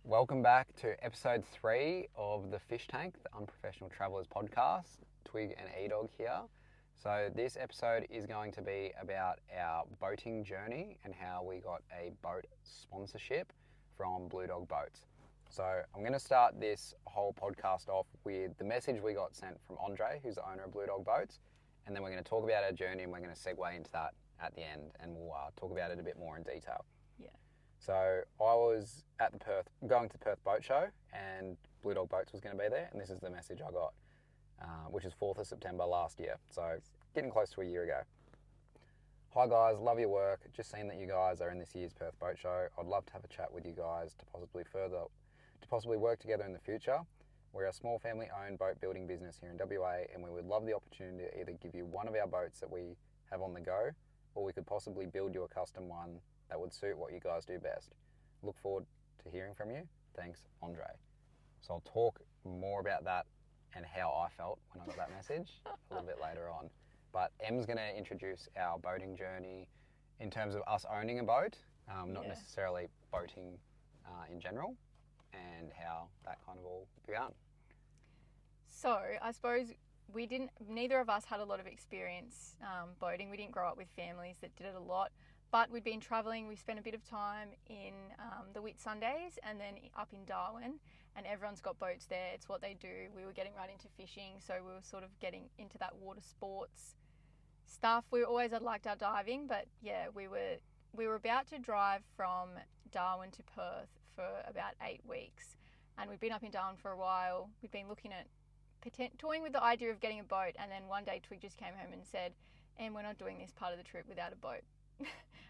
Welcome back to episode 3 of the Fish Tank, the Unprofessional Travellers podcast. Twig and E-Dog here. So this episode is going to be about our boating journey and how we got a boat sponsorship from Blue Dog Boats. So I'm going to start this whole podcast off with the message we got sent from Andre, who's the owner of Blue Dog Boats, and then we're going to talk about our journey and we're going to segue into that at the end, and we'll talk about it a bit more in detail. Yeah. So I was at going to Perth Boat Show, and Blue Dog Boats was going to be there, and this is the message I got, which is 4th of September last year, so getting close to a year ago. Hi guys, love your work. Just seen that you guys are in this year's Perth Boat Show. I'd love to have a chat with you guys to possibly work together in the future. We're a small family-owned boat building business here in WA, and we would love the opportunity to either give you one of our boats that we have on the go, or we could possibly build you a custom one that would suit what you guys do best. Look forward to hearing from you. Thanks, Andre. So I'll talk more about that and how I felt when I got that message a little bit later on. But Em's going to introduce our boating journey in terms of us owning a boat, not necessarily boating in general, and how that kind of all began. So I suppose neither of us had a lot of experience boating. We didn't grow up with families that did it a lot. But we'd been travelling, we spent a bit of time in the Whitsundays and then up in Darwin, and everyone's got boats there. It's what they do. We were getting right into fishing, so we were sort of getting into that water sports stuff. We always had liked our diving, but yeah, we were about to drive from Darwin to Perth for about 8 weeks, and we'd been up in Darwin for a while. We'd been looking at toying with the idea of getting a boat, and then one day Twig just came home and said, "Em, we're not doing this part of the trip without a boat."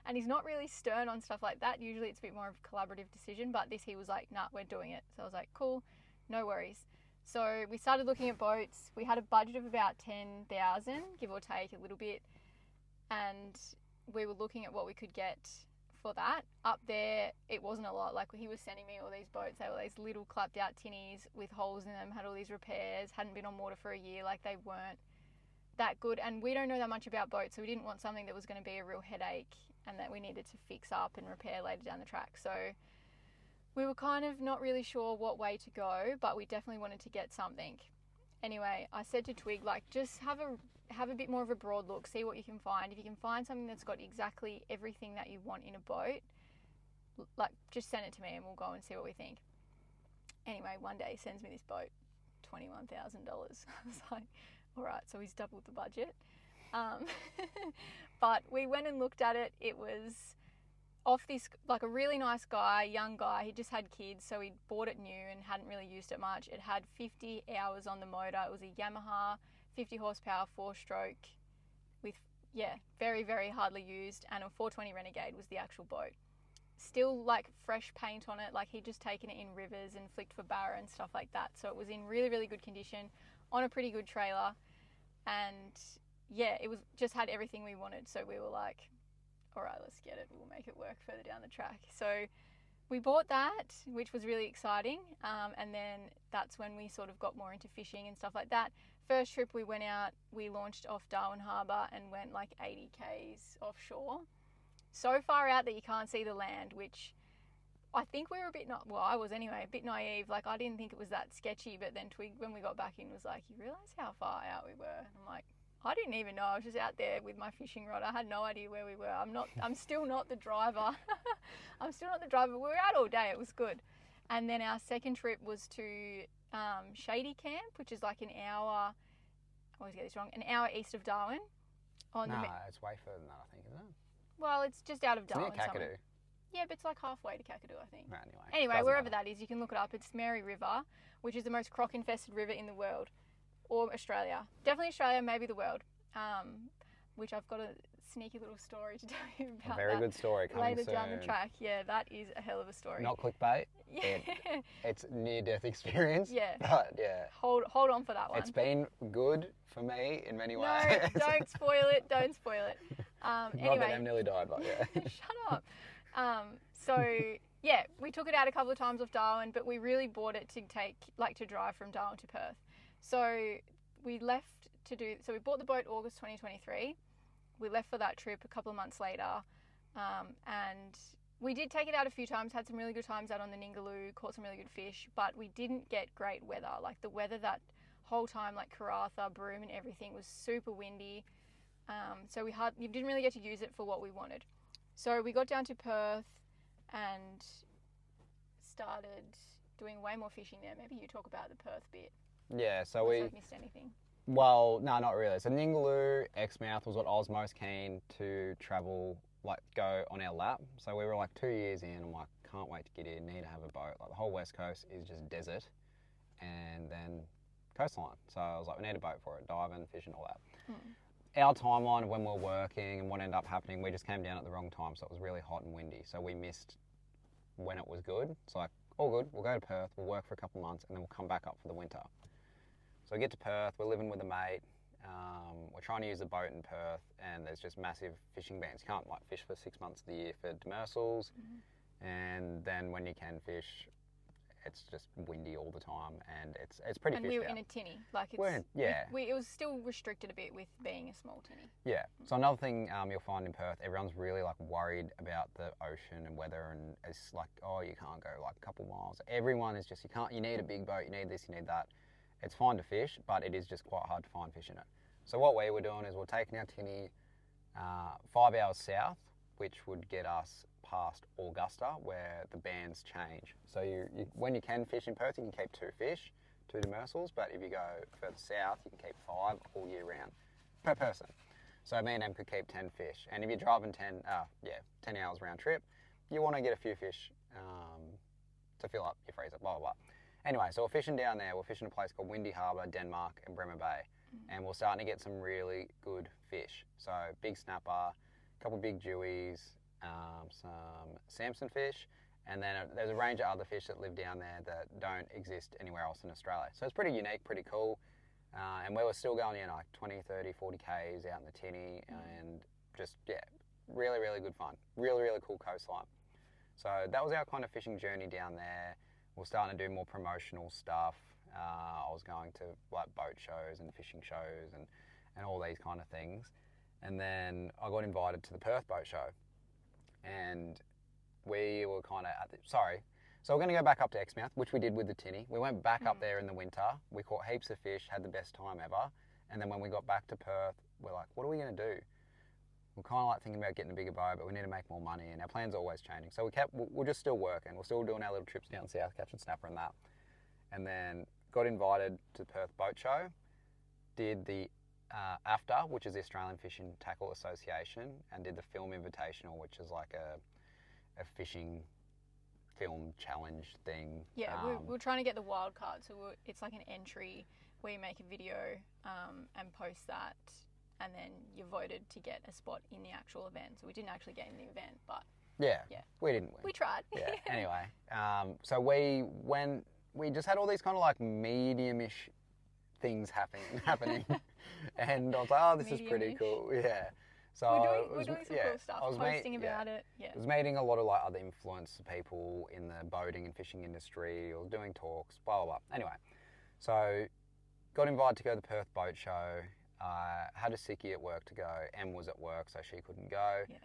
And he's not really stern on stuff like that. Usually it's a bit more of a collaborative decision, but this he was like, nah, we're doing it. So I was like, cool, no worries. So we started looking at boats. We had a budget of about 10,000, give or take a little bit. And we were looking at what we could get for that. Up there, it wasn't a lot. Like, he was sending me all these boats. They were these little clapped out tinnies with holes in them, had all these repairs, hadn't been on water for a year. Like, they weren't that good, and we don't know that much about boats, so we didn't want something that was going to be a real headache and that we needed to fix up and repair later down the track. So we were kind of not really sure what way to go, but we definitely wanted to get something. Anyway, I said to Twig, like, just have a bit more of a broad look, see what you can find. If you can find something that's got exactly everything that you want in a boat, like, just send it to me and we'll go and see what we think. Anyway, one day he sends me this boat, $21,000. I was like, all right, so he's doubled the budget. But we went and looked at it. It was off this, like, a really nice guy, young guy. He just had kids, so he bought it new and hadn't really used it much. It had 50 hours on the motor. It was a Yamaha 50 horsepower 4-stroke with, very, very hardly used. And a 420 Renegade was the actual boat. Still, like, fresh paint on it. Like, he'd just taken it in rivers and flicked for barra and stuff like that. So it was in really, really good condition on a pretty good trailer. And it was just had everything we wanted. So we were like, all right, let's get it. We'll make it work further down the track. So we bought that, which was really exciting. And then that's when we sort of got more into fishing and stuff like that. First trip we went out, we launched off Darwin Harbour and went like 80 k's offshore. So far out that you can't see the land, which I think we were I was anyway, a bit naive. Like, I didn't think it was that sketchy, but then Twig, when we got back in, was like, you realise how far out we were? And I'm like, I didn't even know. I was just out there with my fishing rod. I had no idea where we were. I'm still not the driver. We were out all day. It was good. And then our second trip was to Shady Camp, which is like an hour, I always get this wrong, an hour east of Darwin. It's way further than that, I think, isn't it? Well, it's just out of Darwin. It's near Kakadu. Yeah, but it's like halfway to Kakadu, I think. Anyway, wherever that is, you can look it up. It's Mary River, which is the most croc-infested river in the world, or Australia. Definitely Australia, maybe the world. Which I've got a sneaky little story to tell you about. A very good story coming later soon. Down the track. Yeah, that is a hell of a story. Not clickbait. Yeah. It's near-death experience. Yeah. But yeah. Hold on for that one. It's been good for me in many ways. No, don't spoil it. Don't spoil it. Anyway. Not that Em nearly died, but yeah. Shut up. So yeah, we took it out a couple of times off Darwin, but we really bought it to drive from Darwin to Perth. So we bought the boat August 2023. We left for that trip a couple of months later, and We did take it out a few times, had some really good times out on the Ningaloo, caught some really good fish, but we didn't get great weather. Like the weather that whole time, like Karratha, Broome and everything was super windy. So we didn't really get to use it for what we wanted. So we got down to Perth and started doing way more fishing there. Maybe you talk about the Perth bit. Yeah, so Unless I've missed anything. Well, no, not really. So Ningaloo, Exmouth was what I was most keen to travel, like go on our lap. So we were like 2 years in. I'm like, can't wait to get in. Need to have a boat. Like the whole west coast is just desert, and then coastline. So I was like, we need a boat for it. Diving, fishing, all that. Our timeline of when we were working and what ended up happening, we just came down at the wrong time. So it was really hot and windy. So we missed when it was good. So like, all good. We'll go to Perth. We'll work for a couple of months, and then we'll come back up for the winter. So we get to Perth, we're living with a mate, we're trying to use the boat in Perth, and there's just massive fishing bans. You can't like fish for 6 months of the year for demersals, and then when you can fish, it's just windy all the time, and it's pretty. And we were out. in a tinny, like it's it was still restricted a bit with being a small tinny. Yeah. So another thing you'll find in Perth, everyone's really like worried about the ocean and weather, and it's like, oh, you can't go like a couple miles. Everyone is just, you need a big boat, you need this, you need that. It's fine to fish, but it is just quite hard to find fish in it. So what we were doing is we're taking our tinny 5 hours south, which would get us past Augusta, where the bans change. So when you can fish in Perth, you can keep 2 fish, 2 demersals, but if you go further south, you can keep 5 all year round per person. So me and Em could keep 10 fish. And if you're driving 10 hours round trip, you want to get a few fish to fill up your freezer, blah, blah, blah. Anyway, so we're fishing down there. We're fishing a place called Windy Harbour, Denmark, and Bremer Bay. And we're starting to get some really good fish. So big snapper, a couple big dewies, some Samson fish, and then there's a range of other fish that live down there that don't exist anywhere else in Australia. So it's pretty unique, pretty cool. And we were still going, like 20, 30, 40 Ks out in the tinny, and just, really, really good fun. Really, really cool coastline. So that was our kind of fishing journey down there. We're starting to do more promotional stuff. I was going to like boat shows and fishing shows and all these kind of things. And then I got invited to the Perth Boat Show. And we were kind of so we're going to go back up to Exmouth, which we did with the tinny. We went back up there in the winter. We caught heaps of fish, had the best time ever. And then when we got back to Perth, we're like, what are we going to do? We're kind of like thinking about getting a bigger boat, but we need to make more money, and our plans are always changing. So we're just still working. We're still doing our little trips down south, catching snapper and that. And then got invited to the Perth Boat Show, did the AFTA, which is the Australian Fishing Tackle Association, and did the Film Invitational, which is like a fishing film challenge thing. Yeah, we're trying to get the wild card. So it's like an entry where you make a video and post that, and then you're voted to get a spot in the actual event. So we didn't actually get in the event, but yeah, we didn't win. We tried. Yeah. Anyway, so we just had all these kind of like medium-ish things happening, and I was like, oh, this is pretty cool. Yeah. So we're doing some cool stuff. Posting about it. Yeah. I was meeting a lot of like other influential people in the boating and fishing industry, or doing talks, blah blah blah. Anyway, so got invited to go to the Perth Boat Show. Had a sickie at work to go. Em was at work, so she couldn't go. Yeah.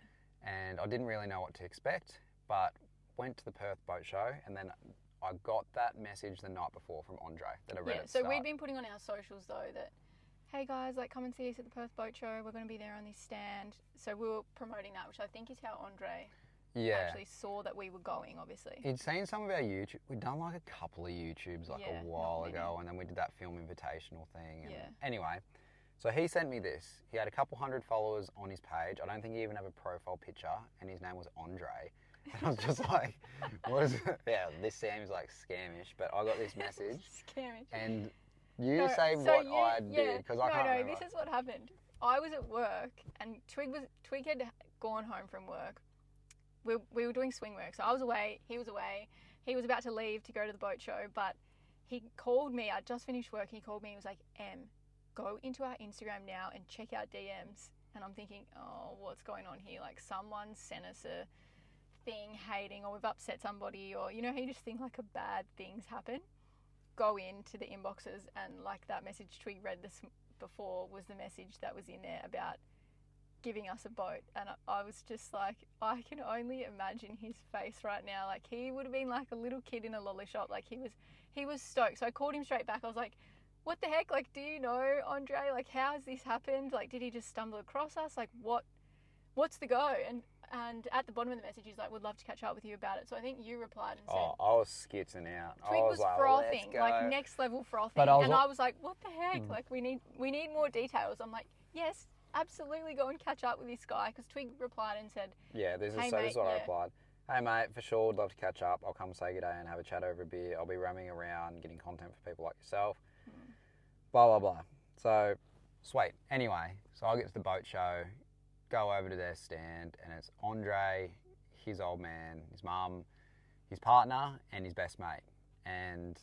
And I didn't really know what to expect, but went to the Perth Boat Show, and then I got that message the night before from Andre that I read at the start. So we'd been putting on our socials though that, hey guys, like come and see us at the Perth Boat Show. We're going to be there on this stand. So we were promoting that, which I think is how Andre actually saw that we were going, obviously. He'd seen some of our YouTube. We'd done like a couple of YouTubes like a while ago, and then we did that film invitational thing. And anyway, so he sent me this. He had a couple hundred followers on his page. I don't think he even had a profile picture, and his name was Andre. And I was just like, what is it? Yeah, this seems like scamish, but I got this message. Scamish. And you say what I did, because I can't remember. No, this is what happened. I was at work, and Twig had gone home from work. We were doing swing work, so I was away, he was away. He was about to leave to go to the boat show, but he called me. I'd just finished work, and he called me and was like, Em, go into our Instagram now and check our DMs. And I'm thinking, oh, what's going on here? Like someone sent us a thing hating, or we've upset somebody, or you know how you just think like a bad things happen. Go into the inboxes, and like that message Twig read this before was the message that was in there about giving us a boat, and I was just like, I can only imagine his face right now. Like, he would have been like a little kid in a lolly shop. Like, he was stoked. So I called him straight back. I was like, what the heck? Like, do you know Andre? Like, how has this happened? Like, did he just stumble across us? Like, what's the go? And at the bottom of the message, he's like, would love to catch up with you about it. So I think you replied and said, Oh, I was skitzing out. Twig I was like, frothing, let's go. like next level frothing. But I was like, what the heck? Like, we need more details. I'm like, yes, absolutely, go and catch up with this guy. Because Twig replied and said, yeah, this is hey, so mate, this is what I yeah. replied. Hey mate, for sure, would love to catch up. I'll come say good day and have a chat over a beer. I'll be roaming around getting content for people like yourself. Blah blah blah. So sweet. Anyway, so I get to the boat show, go over to their stand, and it's Andre, his old man, his mum, his partner, and his best mate. And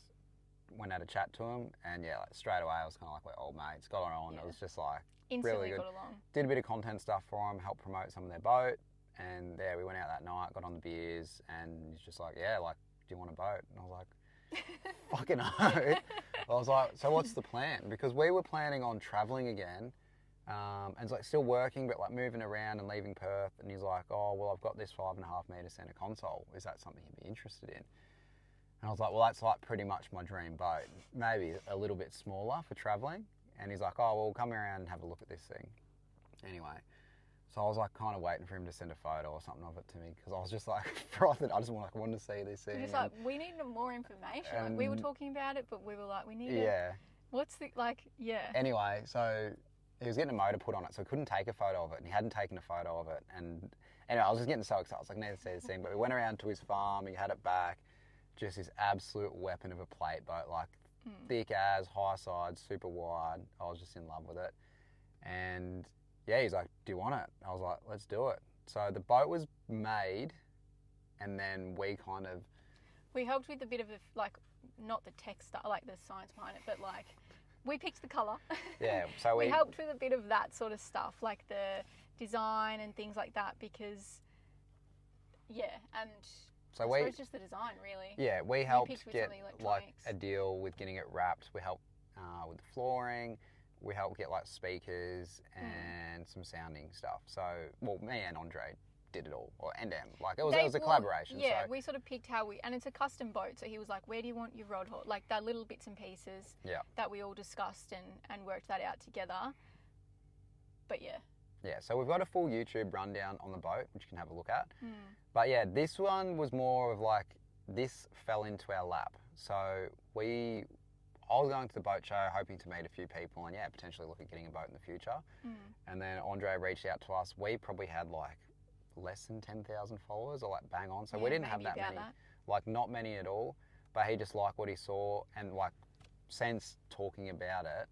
went out to chat to him, and yeah, like straight away I was kind of like, we're old mates. Got on. Yeah. It was just like instantly really good. got along. Did a bit of content stuff for them, helped promote some of their boat, and yeah, we went out that night, got on the beers, and he's just like, yeah, like, do you want a boat? And I was like, fucking no. I was like, so what's the plan? Because we were planning on travelling again, and it's like still working, but like moving around and leaving Perth. And he's like, oh, well, I've got this 5.5 metre centre console. Is that something you'd be interested in? And I was like, well, that's like pretty much my dream boat. Maybe a little bit smaller for travelling. And he's like, oh, well, come around and have a look at this thing. Anyway, so I was like kind of waiting for him to send a photo or something of it to me, because I was just like frothing. I just wanted to see this thing. You're just like, we need more information. Like, we were talking about it, but we were like, we need yeah. What's the, like, yeah. Anyway, so he was getting a motor put on it, so he couldn't take a photo of it, and he hadn't taken a photo of it. And anyway, I was just getting so excited. I was like, need to see this thing. But we went around to his farm, he had it back, just this absolute weapon of a plate boat, like thick as, high side, super wide. I was just in love with it. And yeah, he's like, do you want it? I was like, let's do it. So the boat was made, and then we helped with a bit of like, not the tech stuff, like the science behind it, but like, we picked the colour. Yeah, so we helped with a bit of that sort of stuff, like the design and things like that, because yeah, and so I suppose just the design, really. Yeah, we helped picked with get some like a deal with getting it wrapped. We helped with the flooring. We helped get like speakers and some sounding stuff. So, well, me and Andre did it all, or and like it was a collaboration. Yeah, so. we sort of picked and it's a custom boat. So he was like, "Where do you want your rod haul?" Like that little bits and pieces. Yeah. That we all discussed and worked that out together. But yeah. Yeah, so we've got a full YouTube rundown on the boat, which you can have a look at. But yeah, this one was more of like, this fell into our lap. So I was going to the boat show hoping to meet a few people and yeah, potentially look at getting a boat in the future. And then Andre reached out to us. We probably had like less than 10,000 followers, or like bang on. So we didn't have that many, like not many at all. But he just liked what he saw, and like since talking about it,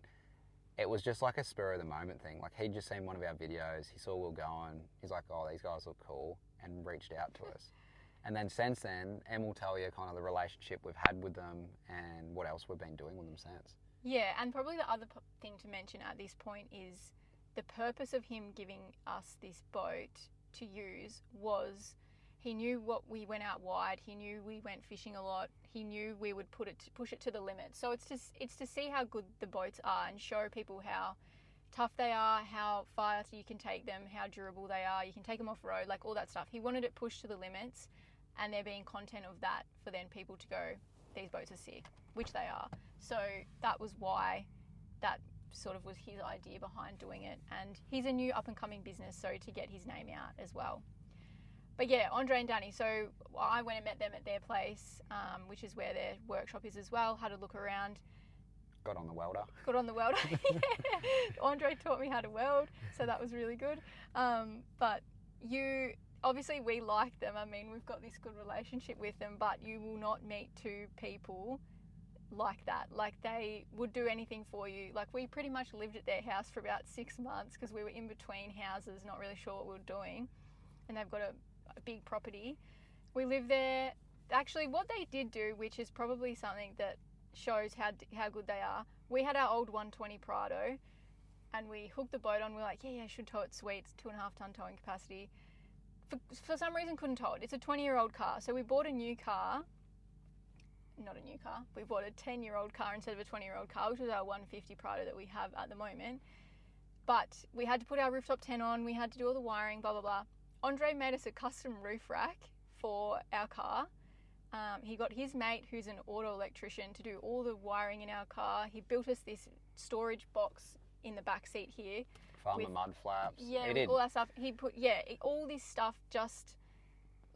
it was just like a spur of the moment thing. Like he'd just seen one of our videos, he saw we were going, he's like, oh, these guys look cool, and reached out to us. And then since then, Em will tell you kind of the relationship we've had with them and what else we've been doing with them since. Yeah, and probably the other thing to mention at this point is the purpose of him giving us this boat to use was, he knew what we went out wide, he knew we went fishing a lot, he knew we would push it to the limit. So it's to see how good the boats are and show people how tough they are, how far you can take them, how durable they are, you can take them off road, like all that stuff. He wanted it pushed to the limits, and there being content of that for then people to go, these boats are sick, which they are. So that was why that sort of was his idea behind doing it. And he's a new up and coming business, so to get his name out as well. But yeah, Andre and Danny, so I went and met them at their place, which is where their workshop is as well, had a look around. Got on the welder. Yeah. Andre taught me how to weld, so that was really good. But obviously we like them. I mean, we've got this good relationship with them, but you will not meet two people like that. Like, they would do anything for you. Like, we pretty much lived at their house for about 6 months because we were in between houses, not really sure what we were doing. And they've got a big property. We lived there. Actually, what they did do, which is probably something that shows how good they are, we had our old 120 Prado and we hooked the boat on. We're like, yeah, should tow it, sweet. It's 2.5 ton towing capacity. For some reason couldn't tow it. It's a 20-year-old car. So we bought a new car. Not a new car. We bought a 10-year-old car instead of a 20-year-old car, which was our 150 Prado that we have at the moment. But we had to put our rooftop tent on, we had to do all the wiring, blah, blah, blah. Andre made us a custom roof rack for our car. He got his mate, who's an auto electrician, to do all the wiring in our car. He built us this storage box in the back seat here. Farmer mud flaps. Yeah, He did. all that stuff. He put, all this stuff just,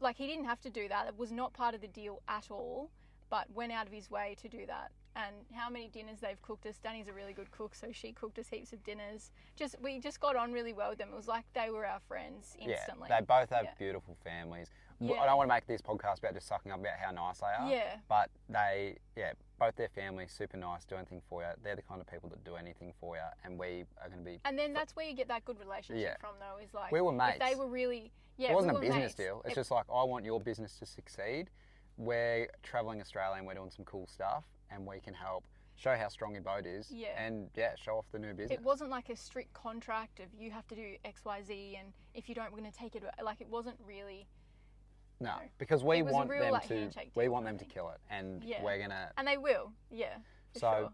like, he didn't have to do that. It was not part of the deal at all, but went out of his way to do that. And how many dinners they've cooked us. Danny's a really good cook, so she cooked us heaps of dinners. We just got on really well with them. It was like they were our friends instantly. Yeah, they both have beautiful families. Yeah. I don't want to make this podcast about just sucking up about how nice they are. Yeah. But both their families, super nice, do anything for you. They're the kind of people that do anything for you, and we are going to be... And then that's where you get that good relationship from, though, is like... We were mates. If they were really... Yeah, it wasn't we a were business mates. deal. It's just like, I want your business to succeed. We're travelling Australia and we're doing some cool stuff, and we can help show how strong your boat is, and show off the new business. It wasn't like a strict contract of you have to do X, Y, Z, and if you don't, we're going to take it. Like, it wasn't really. No, because we It was a want real, them like, to. handshake We deal, want I them to think. kill it, and Yeah. we're gonna. And they will, yeah. For So, sure.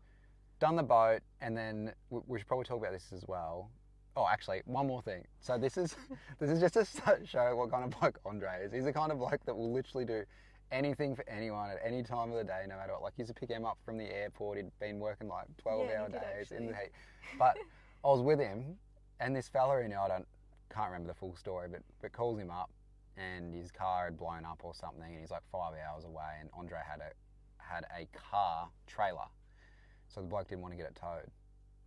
done the boat, and then we should probably talk about this as well. Oh, actually, one more thing. So this is just to show what kind of bloke Andre is. He's the kind of bloke that will literally do anything for anyone at any time of the day, no matter what. Like, he used to pick him up from the airport. He'd been working like 12-hour he did, days in the actually. heat. But I was with him, and this fella, can't remember the full story, but calls him up, and his car had blown up or something, and he's like 5 hours away, and Andre had a car trailer, so the bloke didn't want to get it towed.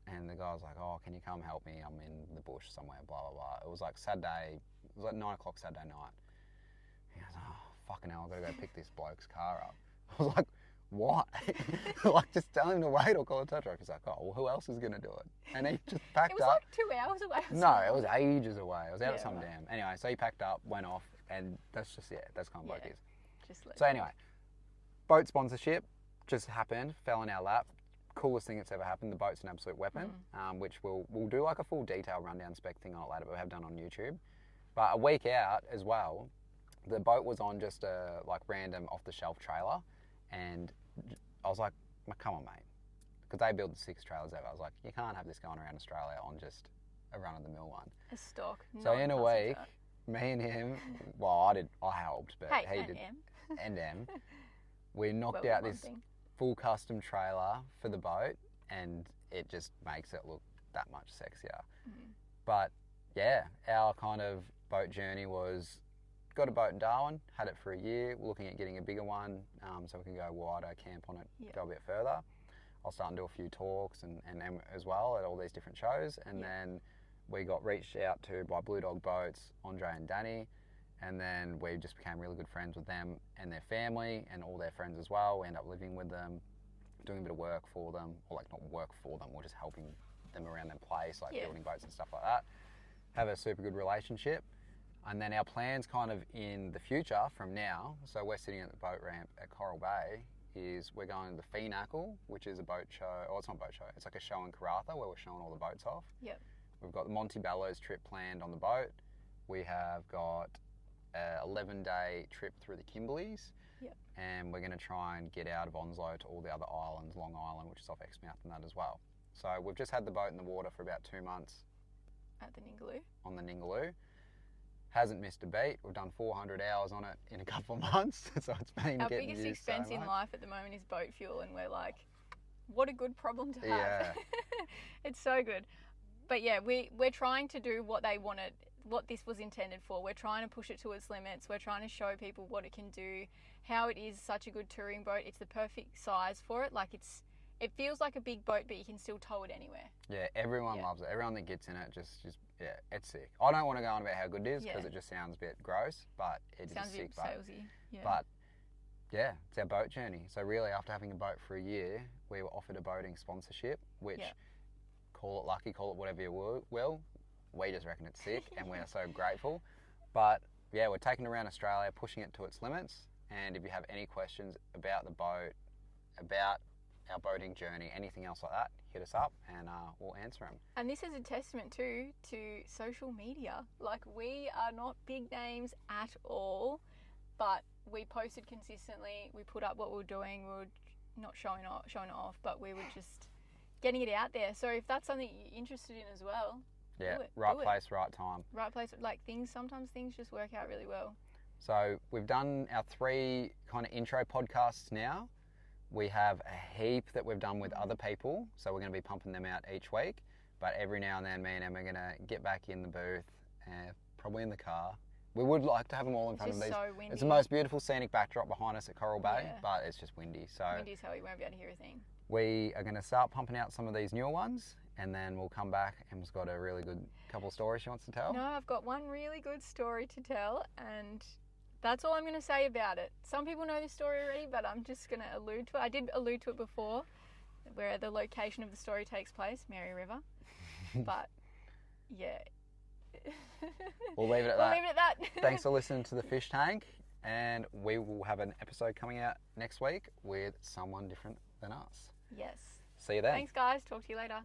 And the guy was like, "Oh, can you come help me? I'm in the bush somewhere, blah, blah, blah." It was like Saturday, it was like 9 o'clock Saturday night. He goes, "Oh, fucking hell, I've got to go pick this bloke's car up." I was like, "Why?" Like, just tell him to wait or call a tow truck. He's like, "Oh, well, who else is going to do it?" And he just packed It was up. like 2 hours away. Or No, something. it was ages away. I was out at Yeah, some right. dam. Anyway, so he packed up, went off, and that's just, that's kind of bloke Yeah. he is. Just let So them- anyway, boat sponsorship just happened, fell in our lap. Coolest thing that's ever happened. The boat's an absolute weapon, which we'll do like a full detail rundown spec thing on it later, but we have done on YouTube. But a week out as well, the boat was on just a like random off the shelf trailer, and I was like, "Come on, mate," because they build 6 trailers ever. I was like, "You can't have this going around Australia on just a run of the mill one." a stock. So in a non-passenger. week, me and him, well, I helped, but Hey, he and did, M. and them. We knocked Well, out one this thing. full custom trailer for the boat, and it just makes it look that much sexier. But yeah, our kind of boat journey was got a boat in Darwin, had it for a year. We're looking at getting a bigger one, so we can go wider, camp on it, go a bit further. I'll start and do a few talks and as well at all these different shows, and then we got reached out to by Blue Dog Boats, Andre and Danny. And then we just became really good friends with them and their family and all their friends as well. We ended up living with them, doing a bit of work for them, or like not work for them, we're just helping them around their place, like building boats and stuff like that. Have a super good relationship. And then our plans kind of in the future from now, so we're sitting at the boat ramp at Coral Bay, is we're going to the Finacle, which is a boat show, it's not a boat show, it's like a show in Karratha where we're showing all the boats off. Yep. We've got the Montebello's trip planned on the boat. We have got a 11-day trip through the Kimberleys. Yep. And we're going to try and get out of Onslow to all the other islands, Long Island, which is off Exmouth, and that as well. So we've just had the boat in the water for about 2 months At the Ningaloo. on the Ningaloo. Hasn't missed a beat. We've done 400 hours on it in a couple of months, so it's been Our getting biggest used expense so in much. life at the moment is boat fuel, and we're like, what a good problem to have. Yeah. It's so good. But yeah, we're trying to do what they wanted, what this was intended for. We're trying to push it to its limits. We're trying to show people what it can do, how it is such a good touring boat. It's the perfect size for it. Like it feels like a big boat, but you can still tow it anywhere. Yeah, everyone loves it. Everyone that gets in it just it's sick. I don't want to go on about how good it is because it just sounds a bit gross, but it is Sounds a a sick bit boat. salesy. Yeah. But yeah, it's our boat journey. So really, after having a boat for a year, we were offered a boating sponsorship, which call it lucky, call it whatever you will. We just reckon it's sick, and we are so grateful. But yeah, we're taking it around Australia, pushing it to its limits. And if you have any questions about the boat, about our boating journey, anything else like that, hit us up and we'll answer them. And this is a testament too to social media. Like, we are not big names at all, but we posted consistently. We put up what we were doing. We were not showing it off, but we were just getting it out there. So if that's something you're interested in as well, Yeah, do it. right do it. place, right time. Right place. Like sometimes things just work out really well. So we've done our 3 kind of intro podcasts now. We have a heap that we've done with other people, so we're going to be pumping them out each week. But every now and then, me and Emma are going to get back in the booth, probably in the car. We would like to have them all in front of It's these. just so windy. It's the most beautiful scenic backdrop behind us at Coral Bay, Yeah. but it's just windy. So Windy's how we won't be able to hear a thing. we are going to start pumping out some of these newer ones, and then we'll come back. Emma's got a really good couple of stories she wants to tell. No, I've got one really good story to tell, and that's all I'm going to say about it. Some people know this story already, but I'm just going to allude to it. I did allude to it before, where the location of the story takes place, Mary River. But, yeah. We'll leave it at We'll that. leave it at that. Thanks for listening to The Fish Tank, and we will have an episode coming out next week with someone different than us. Yes. See you then. Thanks, guys. Talk to you later.